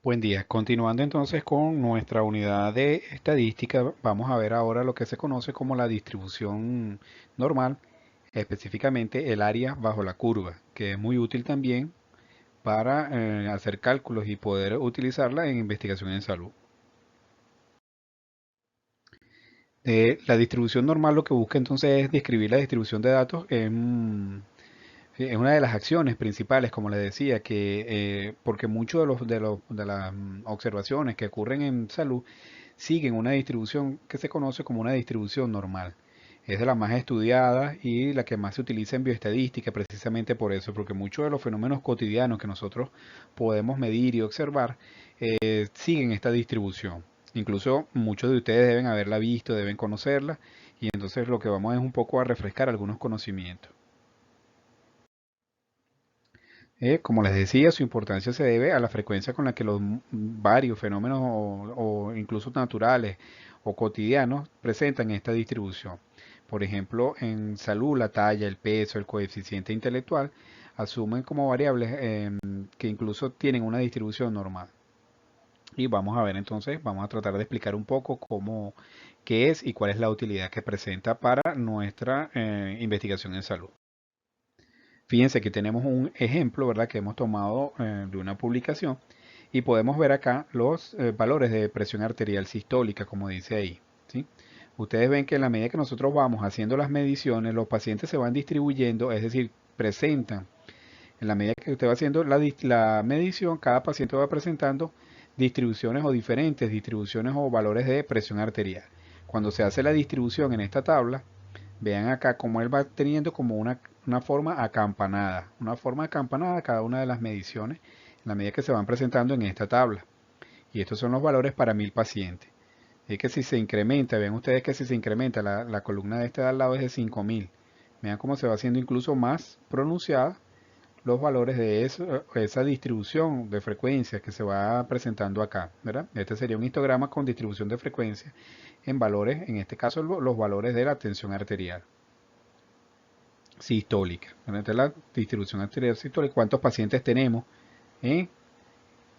Buen día. Continuando entonces con nuestra unidad de estadística, vamos a ver ahora lo que se conoce como la distribución normal, específicamente el área bajo la curva, que es muy útil también para hacer cálculos y poder utilizarla en investigación en salud. La distribución normal lo que busca entonces es describir la distribución de datos es una de las acciones principales, como les decía, que porque muchos de las observaciones que ocurren en salud siguen una distribución que se conoce como una distribución normal. Es de las más estudiadas y la que más se utiliza en bioestadística, precisamente por eso, porque muchos de los fenómenos cotidianos que nosotros podemos medir y observar siguen esta distribución. Incluso muchos de ustedes deben haberla visto, deben conocerla, y entonces lo que vamos es un poco a refrescar algunos conocimientos. Como les decía, su importancia se debe a la frecuencia con la que los varios fenómenos o incluso naturales o cotidianos presentan esta distribución. Por ejemplo, en salud, la talla, el peso, el coeficiente intelectual asumen como variables que incluso tienen una distribución normal. Y vamos a ver entonces, vamos a tratar de explicar un poco qué es y cuál es la utilidad que presenta para nuestra investigación en salud. Fíjense que tenemos un ejemplo, ¿verdad? Que hemos tomado de una publicación y podemos ver acá los valores de presión arterial sistólica, como dice ahí, ¿sí? Ustedes ven que en la medida que nosotros vamos haciendo las mediciones, los pacientes se van distribuyendo, es decir, presentan, en la medida que usted va haciendo la medición, cada paciente va presentando distribuciones o diferentes distribuciones o valores de presión arterial. Cuando se hace la distribución en esta tabla, vean acá cómo él va teniendo como una forma acampanada, cada una de las mediciones, en la medida que se van presentando en esta tabla. Y estos son los valores para 1000 pacientes. Es que si se incrementa, vean ustedes que si se incrementa la columna de este de al lado es de 5000. Vean cómo se va haciendo incluso más pronunciada los valores de esa distribución de frecuencias que se va presentando acá, ¿verdad? Este sería un histograma con distribución de frecuencia en valores, en este caso los valores de la tensión arterial sistólica. Esta es la distribución arterial sistólica, cuántos pacientes tenemos ¿eh?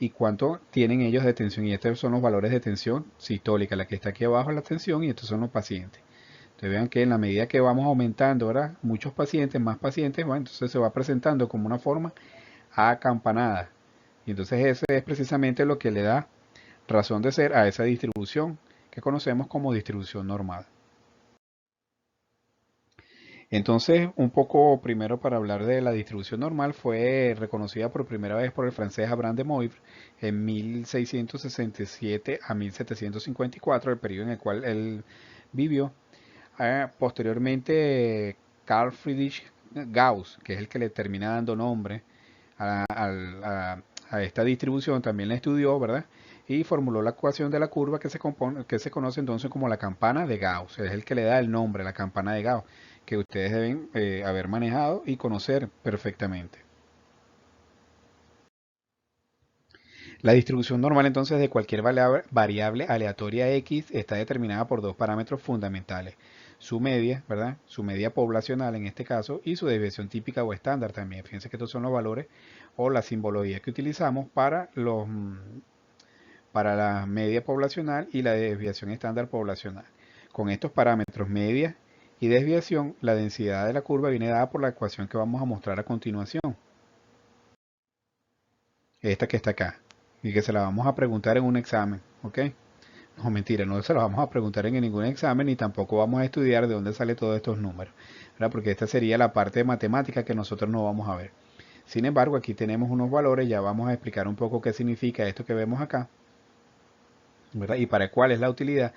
Y cuánto tienen ellos de tensión. Y estos son los valores de tensión sistólica, la que está aquí abajo es la tensión y estos son los pacientes. Entonces vean que en la medida que vamos aumentando, ¿verdad? Muchos pacientes, más pacientes, bueno, entonces se va presentando como una forma acampanada. Y entonces ese es precisamente lo que le da razón de ser a esa distribución que conocemos como distribución normal. Entonces, un poco primero para hablar de la distribución normal, fue reconocida por primera vez por el francés Abraham de Moivre en 1667 a 1754, el periodo en el cual él vivió. Posteriormente, Carl Friedrich Gauss, que es el que le termina dando nombre a esta distribución, también la estudió, ¿verdad? Y formuló la ecuación de la curva que se conoce entonces como la campana de Gauss. Es el que le da el nombre, la campana de Gauss, que ustedes deben haber manejado y conocer perfectamente. La distribución normal entonces de cualquier variable aleatoria X está determinada por dos parámetros fundamentales. Su media, ¿verdad? Su media poblacional en este caso y su desviación típica o estándar también. Fíjense que estos son los valores o la simbología que utilizamos para la media poblacional y la desviación estándar poblacional. Con estos parámetros media y desviación, la densidad de la curva viene dada por la ecuación que vamos a mostrar a continuación. Esta que está acá. Y que se la vamos a preguntar en un examen. ¿Ok? No, mentira, no se la vamos a preguntar en ningún examen ni tampoco vamos a estudiar de dónde salen todos estos números. ¿Verdad? Porque esta sería la parte de matemática que nosotros no vamos a ver. Sin embargo, aquí tenemos unos valores, ya vamos a explicar un poco qué significa esto que vemos acá, ¿verdad? Y para cuál es la utilidad,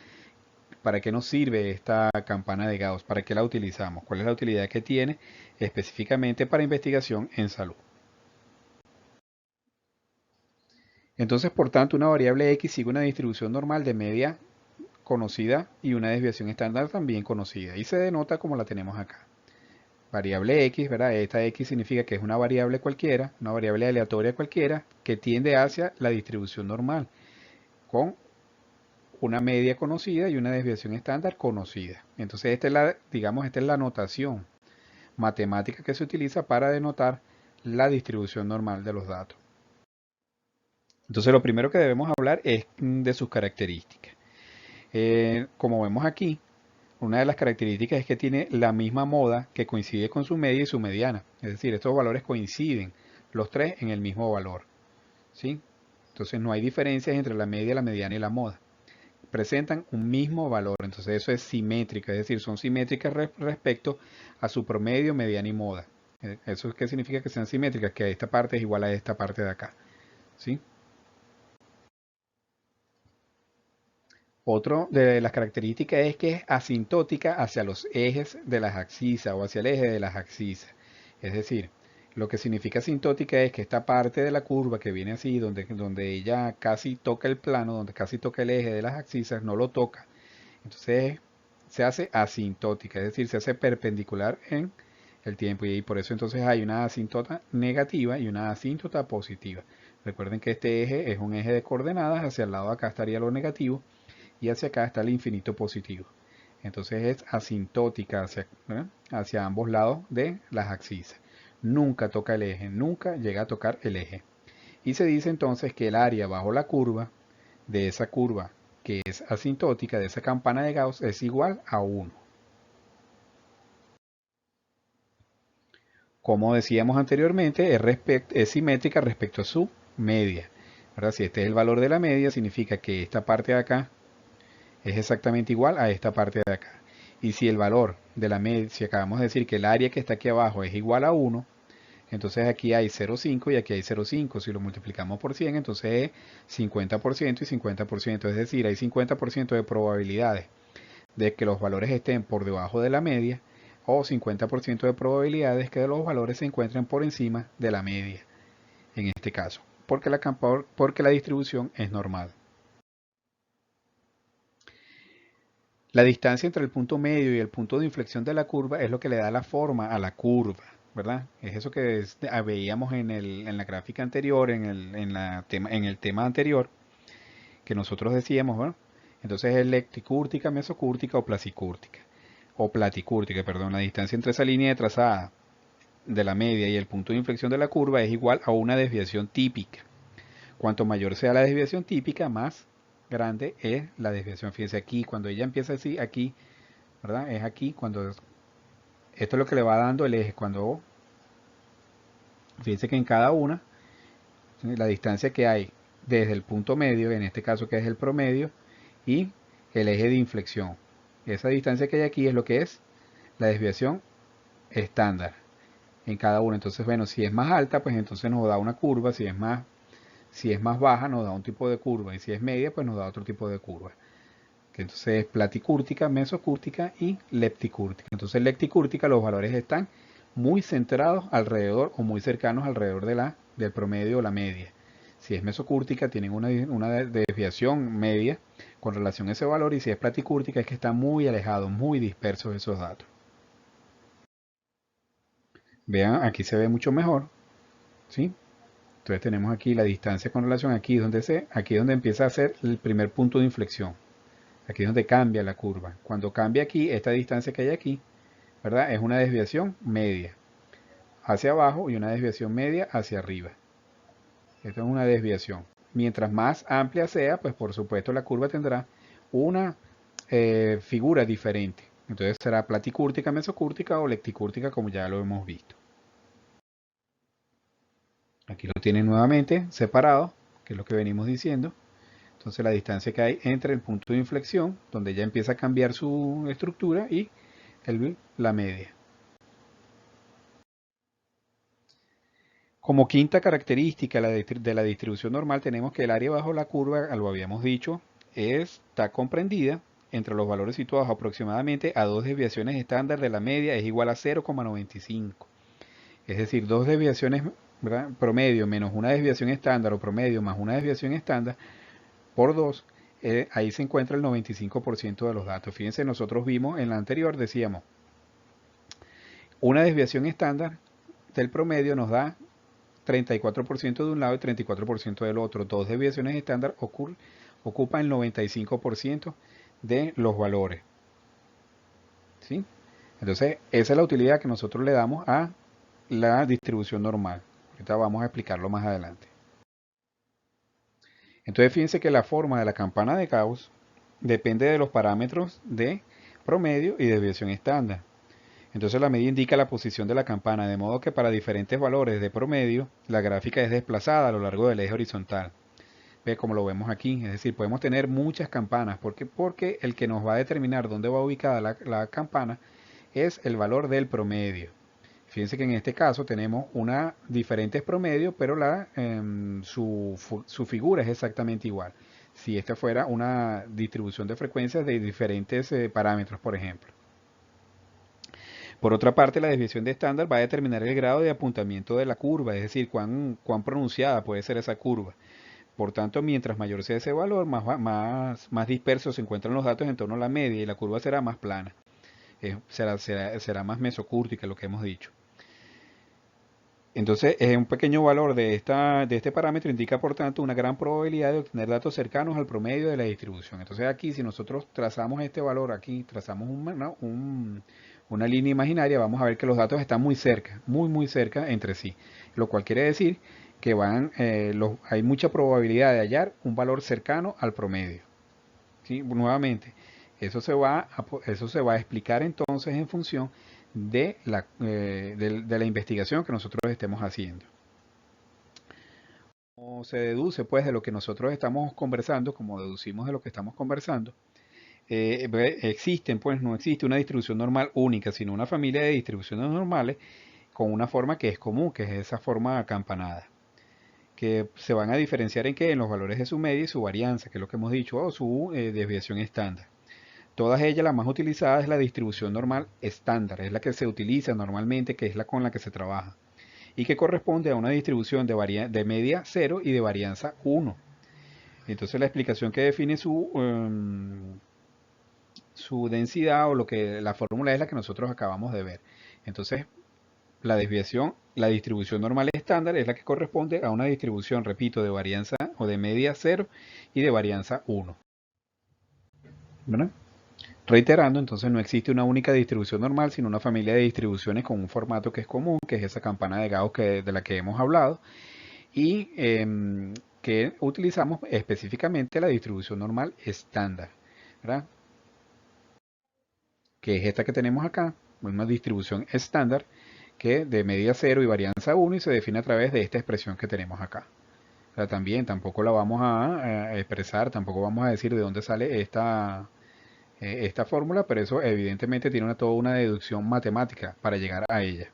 para qué nos sirve esta campana de Gauss, para qué la utilizamos, cuál es la utilidad que tiene específicamente para investigación en salud. Entonces, por tanto, una variable X sigue una distribución normal de media conocida y una desviación estándar también conocida y se denota como la tenemos acá. Variable X, ¿verdad? Esta X significa que es una variable cualquiera, una variable aleatoria cualquiera que tiende hacia la distribución normal con una media conocida y una desviación estándar conocida. Entonces, esta es la notación matemática que se utiliza para denotar la distribución normal de los datos. Entonces lo primero que debemos hablar es de sus características. Como vemos aquí, una de las características es que tiene la misma moda que coincide con su media y su mediana. Es decir, estos valores coinciden los tres en el mismo valor. ¿Sí? Entonces no hay diferencias entre la media, la mediana y la moda. Presentan un mismo valor, entonces eso es simétrico, es decir, son simétricas respecto a su promedio, mediana y moda. ¿Eso qué significa que sean simétricas? Que esta parte es igual a esta parte de acá. ¿Sí? Otro de las características es que es asintótica hacia los ejes de las axisas o hacia el eje de las axisas. Es decir, lo que significa asintótica es que esta parte de la curva que viene así, donde ella casi toca el plano, donde casi toca el eje de las axisas, no lo toca. Entonces se hace asintótica, es decir, se hace perpendicular en el tiempo y por eso entonces hay una asíntota negativa y una asíntota positiva. Recuerden que este eje es un eje de coordenadas, hacia el lado de acá estaría lo negativo y hacia acá está el infinito positivo. Entonces es asintótica hacia ambos lados de las axisas. Nunca toca el eje, nunca llega a tocar el eje. Y se dice entonces que el área bajo la curva de esa curva que es asintótica, de esa campana de Gauss, es igual a 1. Como decíamos anteriormente, es simétrica respecto a su media. ¿Verdad? Si este es el valor de la media, significa que esta parte de acá es exactamente igual a esta parte de acá. Y si el valor de la media, si acabamos de decir que el área que está aquí abajo es igual a 1, entonces aquí hay 0,5 y aquí hay 0,5. Si lo multiplicamos por 100, entonces es 50% y 50%. Es decir, hay 50% de probabilidades de que los valores estén por debajo de la media o 50% de probabilidades que los valores se encuentren por encima de la media, en este caso, porque la distribución es normal. La distancia entre el punto medio y el punto de inflexión de la curva es lo que le da la forma a la curva, ¿verdad? Es eso que veíamos en la gráfica anterior, en el tema anterior, que nosotros decíamos, ¿verdad? Entonces es lecticúrtica, mesocúrtica o placicúrtica. O platicúrtica, perdón. La distancia entre esa línea de trazada de la media y el punto de inflexión de la curva es igual a una desviación típica. Cuanto mayor sea la desviación típica, más grande es la desviación. Fíjense aquí, cuando ella empieza así, aquí, ¿verdad? Es aquí cuando esto es lo que le va dando el eje. Cuando, fíjense que en cada una, ¿sí? La distancia que hay desde el punto medio, en este caso que es el promedio, y el eje de inflexión. Esa distancia que hay aquí es lo que es la desviación estándar en cada una. Entonces, bueno, si es más alta, pues entonces nos da una curva. Si es más baja, nos da un tipo de curva. Y si es media, pues nos da otro tipo de curva. Que entonces es platicúrtica, mesocúrtica y lepticúrtica. Entonces, lepticúrtica, los valores están muy centrados alrededor o muy cercanos alrededor del promedio o la media. Si es mesocúrtica, tienen una desviación media con relación a ese valor. Y si es platicúrtica, es que están muy alejados, muy dispersos esos datos. Vean, aquí se ve mucho mejor, ¿sí? Entonces tenemos aquí la distancia con relación aquí es donde empieza a ser el primer punto de inflexión. Aquí es donde cambia la curva. Cuando cambia aquí, esta distancia que hay aquí, ¿verdad? Es una desviación media hacia abajo y una desviación media hacia arriba. Esto es una desviación. Mientras más amplia sea, pues por supuesto la curva tendrá una figura diferente. Entonces será platicúrtica, mesocúrtica o lecticúrtica como ya lo hemos visto. Aquí lo tienen nuevamente separado, que es lo que venimos diciendo. Entonces la distancia que hay entre el punto de inflexión, donde ya empieza a cambiar su estructura, y la media. Como quinta característica de la distribución normal tenemos que el área bajo la curva, lo habíamos dicho, está comprendida entre los valores situados aproximadamente a dos desviaciones estándar de la media es igual a 0,95. Es decir, dos desviaciones, ¿verdad?, promedio menos una desviación estándar o promedio más una desviación estándar por 2, ahí se encuentra el 95% de los datos. Fíjense, nosotros vimos en la anterior, decíamos, una desviación estándar del promedio nos da 34% de un lado y 34% del otro. Dos desviaciones estándar ocupan el 95% de los valores. ¿Sí? Entonces, esa es la utilidad que nosotros le damos a la distribución normal. Ahorita vamos a explicarlo más adelante. Entonces fíjense que la forma de la campana de Gauss depende de los parámetros de promedio y desviación estándar. Entonces la medida indica la posición de la campana, de modo que para diferentes valores de promedio, la gráfica es desplazada a lo largo del eje horizontal. Ve como lo vemos aquí, es decir, podemos tener muchas campanas, porque el que nos va a determinar dónde va ubicada la campana es el valor del promedio. Fíjense que en este caso tenemos una diferentes promedios, pero su figura es exactamente igual. Si esta fuera una distribución de frecuencias de diferentes parámetros, por ejemplo. Por otra parte, la desviación de estándar va a determinar el grado de apuntamiento de la curva, es decir, cuán pronunciada puede ser esa curva. Por tanto, mientras mayor sea ese valor, más dispersos se encuentran los datos en torno a la media y la curva será más plana. Será más mesocúrtica, lo que hemos dicho. Entonces, un pequeño valor de este parámetro indica, por tanto, una gran probabilidad de obtener datos cercanos al promedio de la distribución. Entonces, aquí, si nosotros trazamos este valor, aquí trazamos una línea imaginaria, vamos a ver que los datos están muy cerca, muy cerca entre sí. Lo cual quiere decir que hay mucha probabilidad de hallar un valor cercano al promedio. ¿Sí? Nuevamente, eso se va a explicar entonces en función de la investigación que nosotros estemos haciendo. Como se deduce pues de lo que nosotros estamos conversando, como deducimos de lo que estamos conversando, no existe una distribución normal única, sino una familia de distribuciones normales con una forma que es común, que es esa forma acampanada, que se van a diferenciar en qué, en los valores de su media y su varianza, que es lo que hemos dicho, o su desviación estándar. Todas ellas, la más utilizada es la distribución normal estándar, es la que se utiliza normalmente, que es la con la que se trabaja, y que corresponde a una distribución de media 0 y de varianza 1. Entonces la explicación que define su densidad o la fórmula es la que nosotros acabamos de ver. Entonces la distribución normal estándar es la que corresponde a una distribución, repito, de varianza o de media 0 y de varianza 1. ¿Verdad? Reiterando, entonces no existe una única distribución normal, sino una familia de distribuciones con un formato que es común, que es esa campana de Gauss de la que hemos hablado, y que utilizamos específicamente la distribución normal estándar, ¿verdad? Que es esta que tenemos acá, una distribución estándar que de medida 0 y varianza 1 y se define a través de esta expresión que tenemos acá. O sea, también tampoco la vamos a expresar, tampoco vamos a decir de dónde sale esta fórmula, pero eso evidentemente tiene toda una deducción matemática para llegar a ella.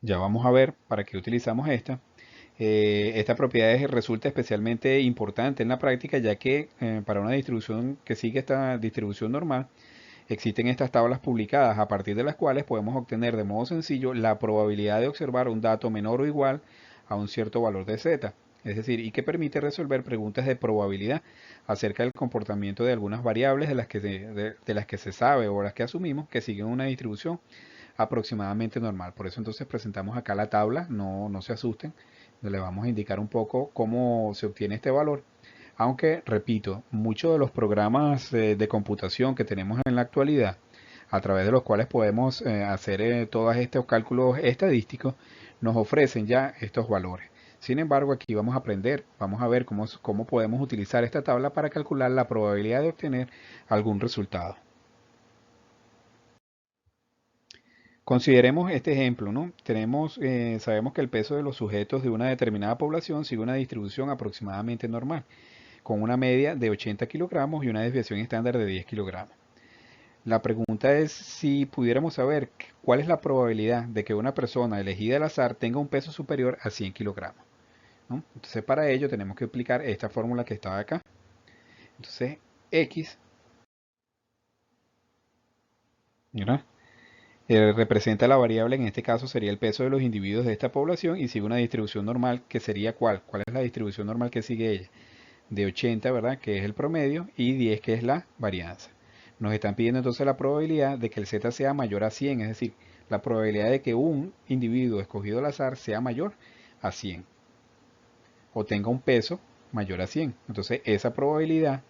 Ya vamos a ver para qué utilizamos esta. Esta propiedad resulta especialmente importante en la práctica, ya que para una distribución que sigue esta distribución normal, existen estas tablas publicadas a partir de las cuales podemos obtener de modo sencillo la probabilidad de observar un dato menor o igual a un cierto valor de z. Es decir, y que permite resolver preguntas de probabilidad acerca del comportamiento de algunas variables de las que se sabe o las que asumimos que siguen una distribución aproximadamente normal. Por eso entonces presentamos acá la tabla, no se asusten, le vamos a indicar un poco cómo se obtiene este valor. Aunque, repito, muchos de los programas de computación que tenemos en la actualidad, a través de los cuales podemos hacer todos estos cálculos estadísticos, nos ofrecen ya estos valores. Sin embargo, aquí vamos a aprender, vamos a ver cómo podemos utilizar esta tabla para calcular la probabilidad de obtener algún resultado. Consideremos este ejemplo, ¿no? Sabemos que el peso de los sujetos de una determinada población sigue una distribución aproximadamente normal, con una media de 80 kilogramos y una desviación estándar de 10 kilogramos. La pregunta es si pudiéramos saber cuál es la probabilidad de que una persona elegida al azar tenga un peso superior a 100 kilogramos, ¿no? Entonces para ello tenemos que aplicar esta fórmula que está acá. Entonces X, ¿verdad? Representa la variable, en este caso sería el peso de los individuos de esta población y sigue una distribución normal que sería ¿cuál? ¿Cuál es la distribución normal que sigue ella? De 80, ¿verdad? Que es el promedio, y 10, que es la varianza. Nos están pidiendo entonces la probabilidad de que el Z sea mayor a 100, es decir, la probabilidad de que un individuo escogido al azar sea mayor a 100 o tenga un peso mayor a 100. Entonces esa probabilidad,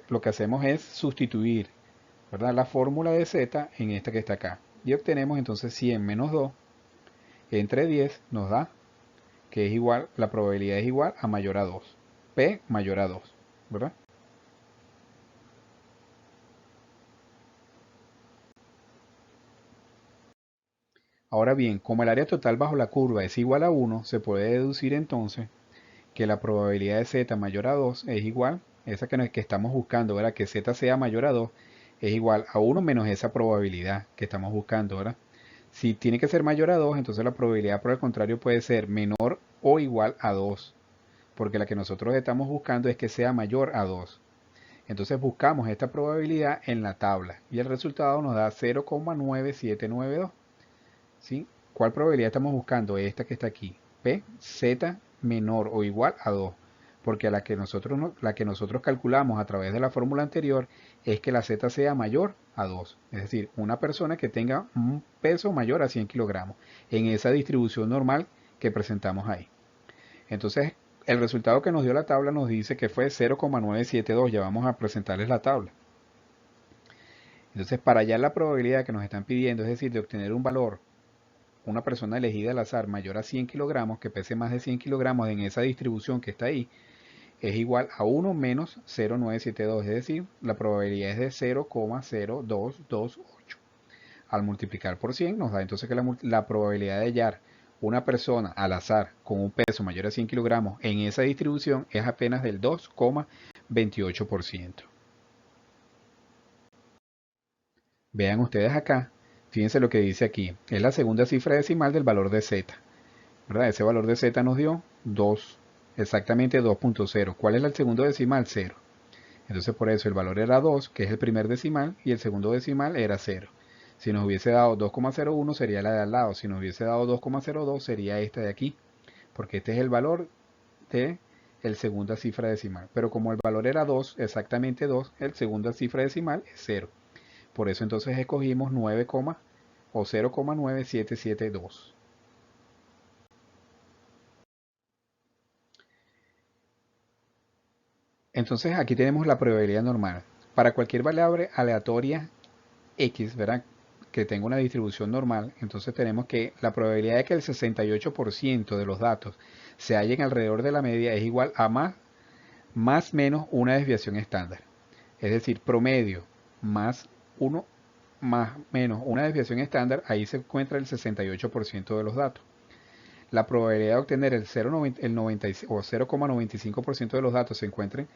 lo que hacemos es sustituir, ¿verdad?, la fórmula de Z en esta que está acá. Y obtenemos entonces 100 menos 2 entre 10 nos da que es igual, la probabilidad es igual a mayor a 2. P mayor a 2, ¿verdad? Ahora bien, como el área total bajo la curva es igual a 1, se puede deducir entonces que la probabilidad de z mayor a 2 es igual, esa que estamos buscando, ¿verdad? Que z sea mayor a 2 es igual a 1 menos esa probabilidad que estamos buscando, ¿verdad? Si tiene que ser mayor a 2, entonces la probabilidad por el contrario puede ser menor o igual a 2, porque la que nosotros estamos buscando es que sea mayor a 2. Entonces buscamos esta probabilidad en la tabla y el resultado nos da 0,9792. ¿Sí? ¿Cuál probabilidad estamos buscando? Esta que está aquí. P, Z menor o igual a 2. Porque la que nosotros calculamos a través de la fórmula anterior es que la Z sea mayor a 2. Es decir, una persona que tenga un peso mayor a 100 kilogramos en esa distribución normal que presentamos ahí. Entonces, el resultado que nos dio la tabla nos dice que fue 0,972. Ya vamos a presentarles la tabla. Entonces, para hallar la probabilidad que nos están pidiendo, es decir, de obtener un valor, una persona elegida al azar mayor a 100 kilogramos, que pese más de 100 kilogramos en esa distribución que está ahí, es igual a 1 menos 0,972, es decir, la probabilidad es de 0,0228. Al multiplicar por 100 nos da entonces que la probabilidad de hallar una persona al azar con un peso mayor a 100 kilogramos en esa distribución es apenas del 2,28%. Vean ustedes acá, fíjense lo que dice aquí, es la segunda cifra decimal del valor de z, ¿verdad? Ese valor de z nos dio 2, exactamente 2.0. ¿Cuál es el segundo decimal? 0. Entonces por eso el valor era 2, que es el primer decimal, y el segundo decimal era 0. Si nos hubiese dado 2,01 sería la de al lado, si nos hubiese dado 2,02 sería esta de aquí, porque este es el valor de el segunda cifra decimal. Pero como el valor era 2, exactamente 2, el segunda cifra decimal es 0. Por eso entonces escogimos 9, o 0,9772. Entonces aquí tenemos la probabilidad normal. Para cualquier variable aleatoria X, ¿verdad?, que tenga una distribución normal, entonces tenemos que la probabilidad de que el 68% de los datos se hallen alrededor de la media es igual a más menos una desviación estándar. Es decir, promedio más 1 más menos una desviación estándar, ahí se encuentra el 68% de los datos. La probabilidad de obtener el 0,95% de los datos se encuentren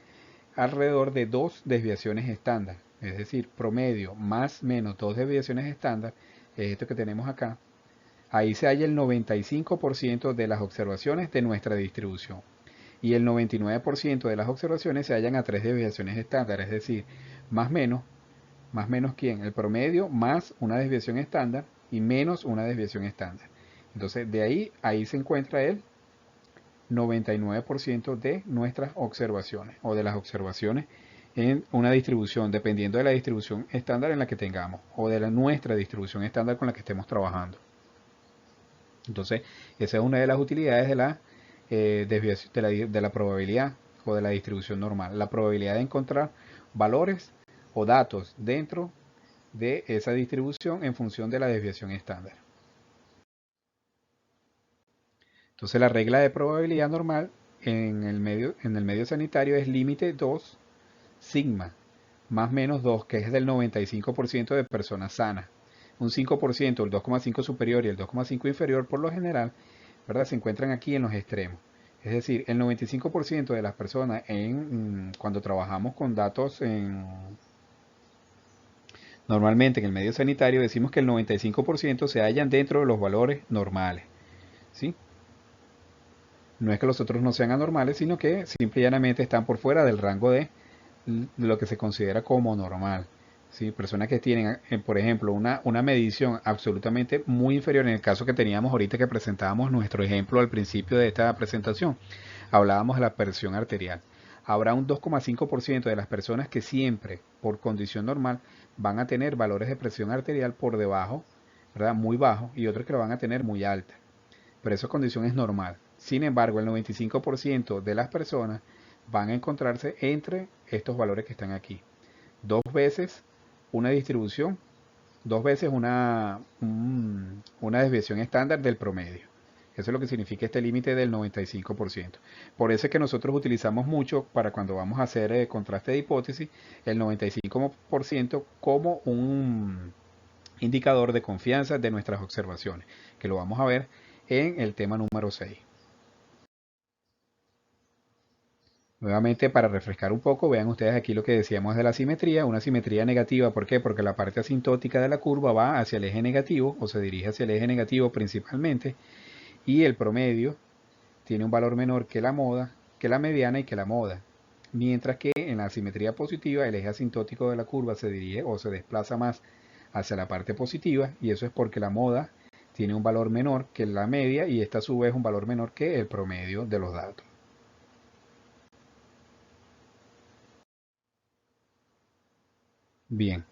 alrededor de dos desviaciones estándar, es decir, promedio más menos dos desviaciones estándar, es esto que tenemos acá. Ahí se halla el 95% de las observaciones de nuestra distribución. Y el 99% de las observaciones se hallan a tres desviaciones estándar, es decir, más menos quién, el promedio más una desviación estándar y menos una desviación estándar. Entonces, ahí se encuentra el 99% de nuestras observaciones o de las observaciones en una distribución, dependiendo de la distribución estándar en la que tengamos o de nuestra distribución estándar con la que estemos trabajando. Entonces, esa es una de las utilidades de la desviación, de la probabilidad o de la distribución normal. La probabilidad de encontrar valores o datos dentro de esa distribución en función de la desviación estándar. Entonces la regla de probabilidad normal en el medio sanitario es límite 2 sigma más menos 2, que es del 95% de personas sanas. Un 5%, el 2,5 superior y el 2,5 inferior por lo general, ¿verdad?, se encuentran aquí en los extremos. Es decir, el 95% de las personas cuando trabajamos con datos normalmente en el medio sanitario decimos que el 95% se hallan dentro de los valores normales. ¿Sí? No es que los otros no sean anormales, sino que simple y llanamente están por fuera del rango de lo que se considera como normal. ¿sí? Personas que tienen, por ejemplo, una medición absolutamente muy inferior, en el caso que teníamos ahorita que presentábamos nuestro ejemplo al principio de esta presentación, hablábamos de la presión arterial. Habrá un 2,5% de las personas que siempre, por condición normal, van a tener valores de presión arterial por debajo, ¿verdad? Muy bajo, y otros que lo van a tener muy alta. Pero esa condición es normal. Sin embargo, el 95% de las personas van a encontrarse entre estos valores que están aquí. Dos veces una distribución, dos veces una desviación estándar del promedio. Eso es lo que significa este límite del 95%. Por eso es que nosotros utilizamos mucho para cuando vamos a hacer contraste de hipótesis el 95% como un indicador de confianza de nuestras observaciones, que lo vamos a ver en el tema número 6. Nuevamente, para refrescar un poco, vean ustedes aquí lo que decíamos de la simetría, una simetría negativa. ¿Por qué? Porque la parte asintótica de la curva va hacia el eje negativo o se dirige hacia el eje negativo principalmente, y el promedio tiene un valor menor que la moda, que la mediana y que la moda. Mientras que en la simetría positiva el eje asintótico de la curva se dirige o se desplaza más hacia la parte positiva, y eso es porque la moda tiene un valor menor que la media y esta a su vez un valor menor que el promedio de los datos. Bien,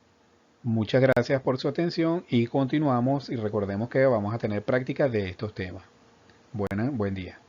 muchas gracias por su atención y continuamos y recordemos que vamos a tener prácticas de estos temas. Buen día.